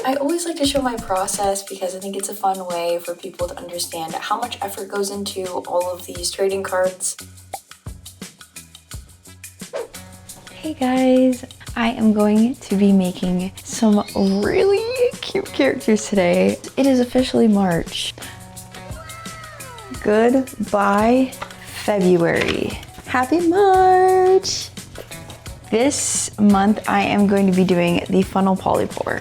I always like to show my process because I think it's a fun way for people to understand how much effort goes into all of these trading cards. Hey guys, I am going to be making some really cute characters today. It is officially March. Goodbye, February. Happy March! This month I am going to be doing the funnel polypore.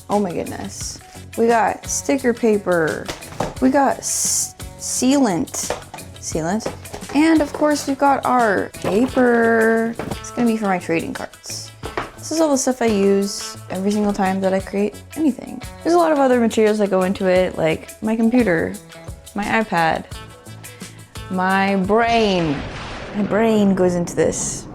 Oh my goodness. We got sticker paper. We got sealant. And of course we've got our paper. It's gonna be for my trading cards. This is all the stuff I use every single time that I create anything. There's a lot of other materials that go into it, like my computer, my iPad, my brain. My brain goes into this.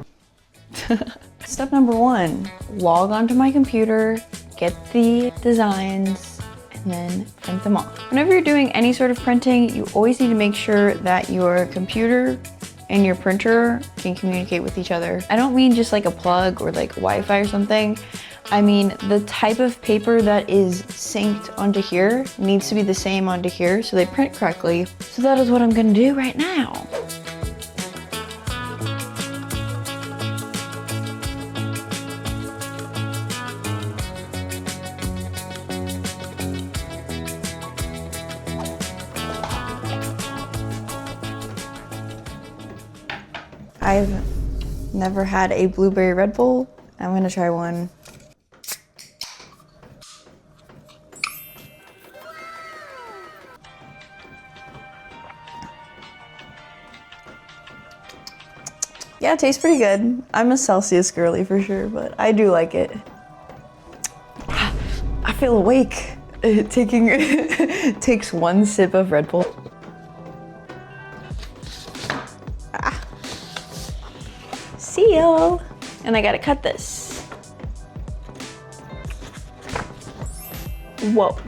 Step number 1, log onto my computer, get the designs, and then print them off. Whenever you're doing any sort of printing, you always need to make sure that your computer and your printer can communicate with each other. I don't mean just like a plug or like Wi-Fi or something. I mean the type of paper that is synced onto here needs to be the same onto here so they print correctly. So that is what I'm gonna do right now. I've never had a blueberry Redbull. I'm gonna try one. Yeah, it tastes pretty good. I'm a Celsius girly for sure, but I do like it. I feel awake. Takes one sip of Red Bull. Seal. And I gotta cut this. Whoa.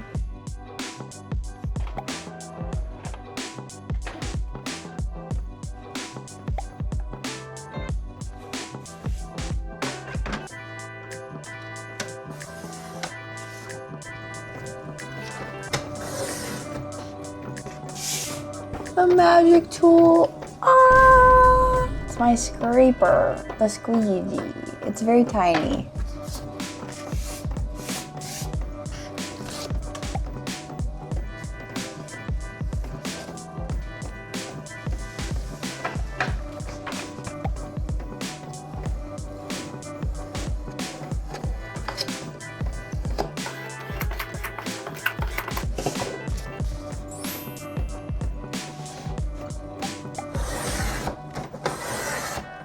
The magic tool. Ah! It's my scraper, the squeegee. It's very tiny.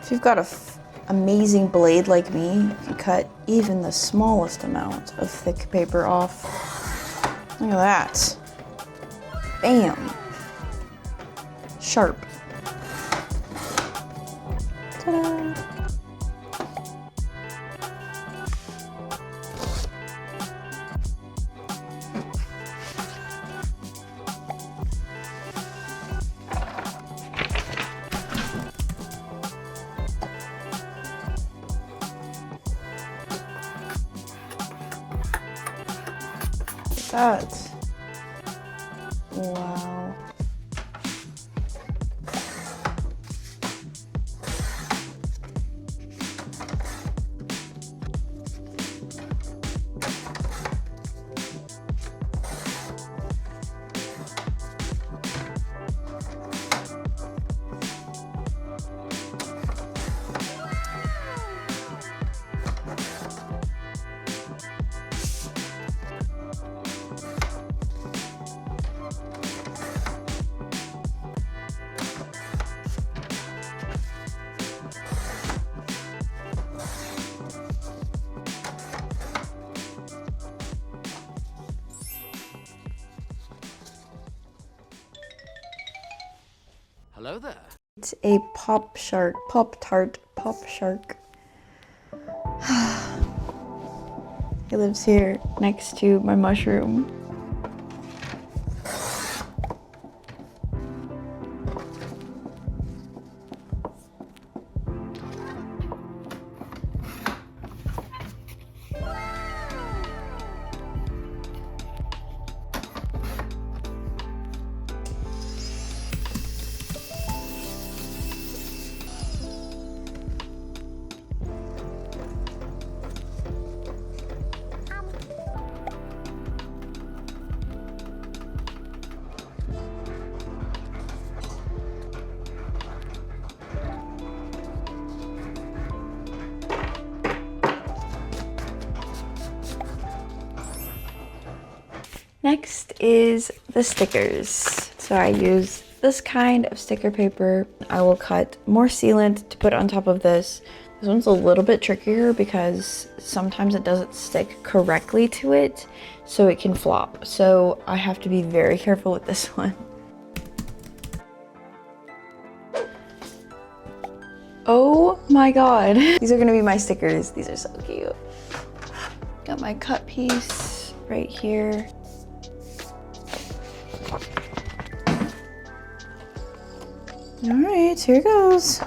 If you've got an amazing blade like me, you can cut even the smallest amount of thick paper off. Look at that. Bam. Sharp. Ta-da. That. Wow. Hello there. It's a Pop-Tart. He lives here next to my mushroom. Next is the stickers. So I use this kind of sticker paper. I will cut more sealant to put on top of this. This one's a little bit trickier because sometimes it doesn't stick correctly to it, so it can flop. So I have to be very careful with this one. Oh my god. These are gonna be my stickers. These are so cute. Got my cut piece right here. All right, here goes.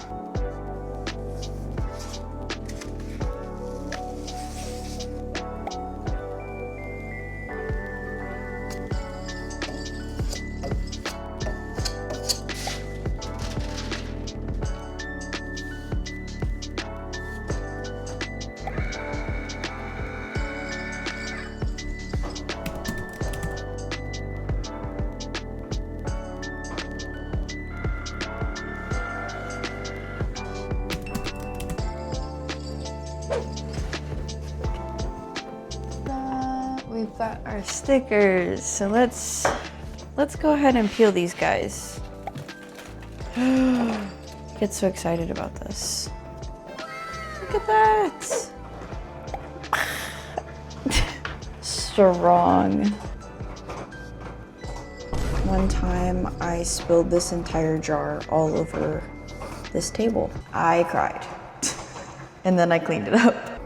We've got our stickers, so let's go ahead and peel these guys. Get so excited about this. Look at that. Strong. One time I spilled this entire jar all over this table. I cried. And then I cleaned it up.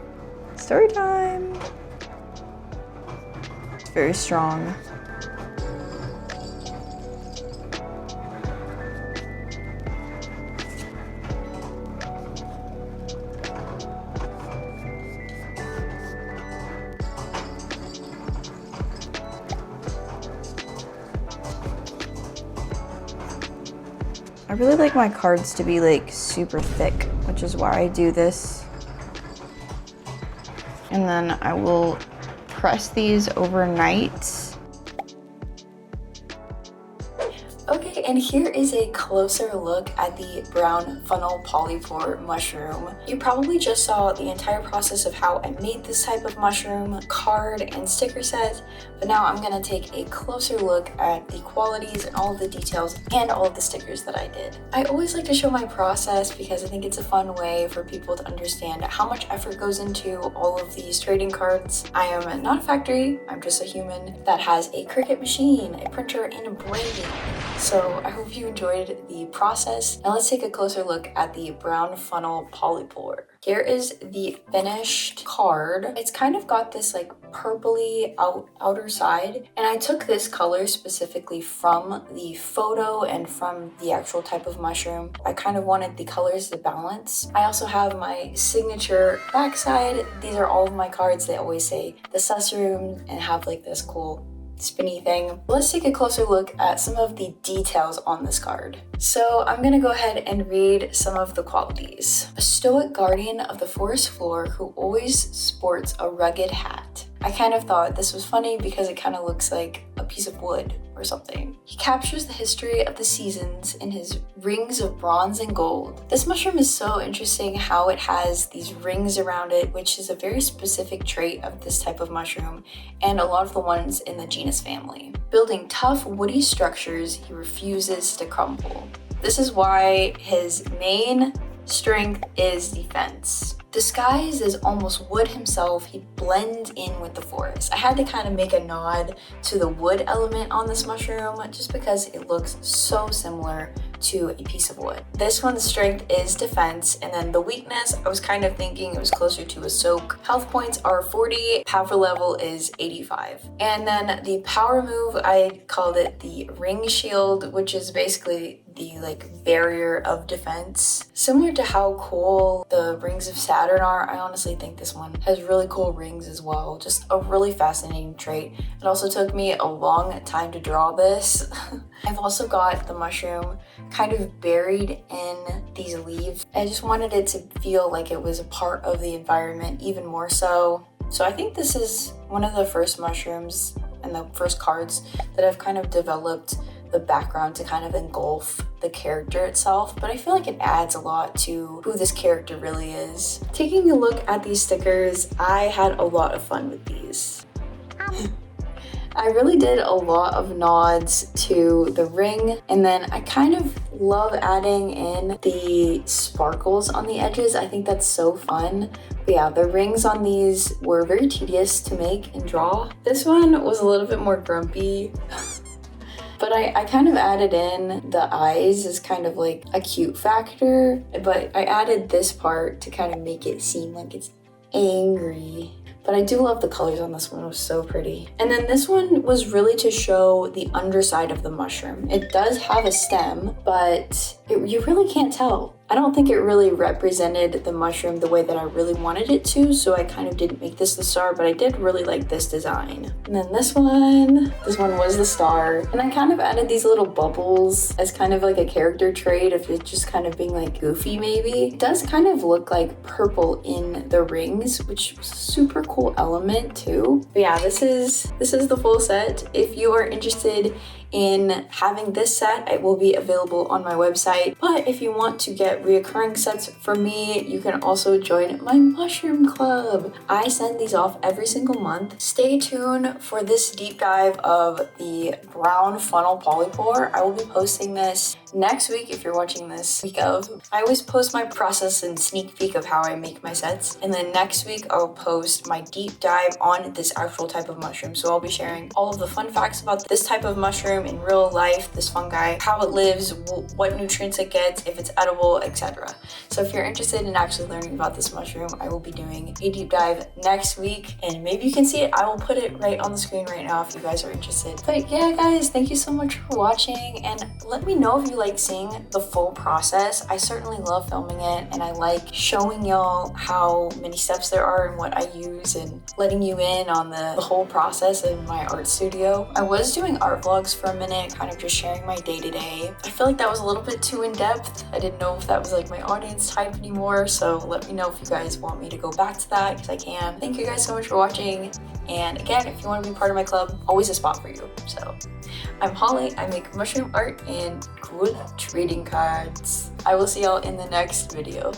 Story time. Very strong. I really like my cards to be like super thick, which is why I do this. And then I will press these overnight. Okay, and here is a closer look at the brown funnel polypore mushroom. You probably just saw the entire process of how I made this type of mushroom card and sticker set, but now I'm gonna take a closer look at the qualities and all of the details and all of the stickers that I did. I always like to show my process because I think it's a fun way for people to understand how much effort goes into all of these trading cards. I am not a factory, I'm just a human that has a Cricut machine, a printer, and a brain. So I hope you enjoyed the process. Now let's take a closer look at the brown funnel polypore. Here is the finished card. It's kind of got this like purpley outer side, and I took this color specifically from the photo and from the actual type of mushroom. I kind of wanted the colors to balance. I also have my signature backside. These are all of my cards. They always say the susrooms and have like this cool spinny thing. Let's take a closer look at some of the details on this card. So I'm gonna go ahead and read some of the qualities. A stoic guardian of the forest floor who always sports a rugged hat. I kind of thought this was funny because it kind of looks like a piece of wood or something. He captures the history of the seasons in his rings of bronze and gold. This mushroom is so interesting how it has these rings around it, which is a very specific trait of this type of mushroom and a lot of the ones in the genus family. Building tough woody structures, he refuses to crumble. This is why his main strength is defense. Disguised as almost wood himself, he blends in with the forest. I had to kind of make a nod to the wood element on this mushroom just because it looks so similar to a piece of wood. This one's strength is defense, and then the weakness, I was kind of thinking it was closer to a soak. Health points are 40, power level is 85. And then the power move, I called it the ring shield, which is basically the like barrier of defense. Similar to how cool the rings of Saturn are, I honestly think this one has really cool rings as well. Just a really fascinating trait. It also took me a long time to draw this. I've also got the mushroom kind of buried in these leaves. I just wanted it to feel like it was a part of the environment even more so. So I think this is one of the first mushrooms and the first cards that I've kind of developed the background to kind of engulf the character itself, but I feel like it adds a lot to who this character really is. Taking a look at these stickers, I had a lot of fun with these. I really did a lot of nods to the ring, and then I kind of love adding in the sparkles on the edges. I think that's so fun. But yeah, the rings on these were very tedious to make and draw. This one was a little bit more grumpy. But I kind of added in the eyes as kind of like a cute factor, but I added this part to kind of make it seem like it's angry. But I do love the colors on this one, it was so pretty. And then this one was really to show the underside of the mushroom. It does have a stem, but you really can't tell. I don't think it really represented the mushroom the way that I really wanted it to, so I kind of didn't make this the star, but I did really like this design. And then this one was the star. And I kind of added these little bubbles as kind of like a character trait of it just kind of being like goofy maybe. It does kind of look like purple in the rings, which was a super cool element too. But yeah, this is the full set. If you are interested in having this set, it will be available on my website. But if you want to get reoccurring sets from me, you can also join my mushroom club. I send these off every single month. Stay tuned for this deep dive of the brown funnel polypore. I will be posting this next week if you're watching this week of. I always post my process and sneak peek of how I make my sets. And then next week I'll post my deep dive on this actual type of mushroom. So I'll be sharing all of the fun facts about this type of mushroom in real life, this fungi, how it lives, what nutrients it gets, if it's edible, etc. So if you're interested in actually learning about this mushroom, I will be doing a deep dive next week, and maybe you can see it. I will put it right on the screen right now if you guys are interested. But yeah, guys, thank you so much for watching, and let me know if you like seeing the full process. I certainly love filming it, and I like showing y'all how many steps there are and what I use, and letting you in on the whole process in my art studio. I was doing art vlogs for a minute, kind of just sharing my day-to-day. I feel like that was a little bit too in-depth. I didn't know if that was like my audience type anymore, so let me know if you guys want me to go back to that, because I can. Thank you guys so much for watching, and again, if you want to be part of my club, always a spot for you. So I'm Holly, I make mushroom art and cool trading cards. I will see y'all in the next video.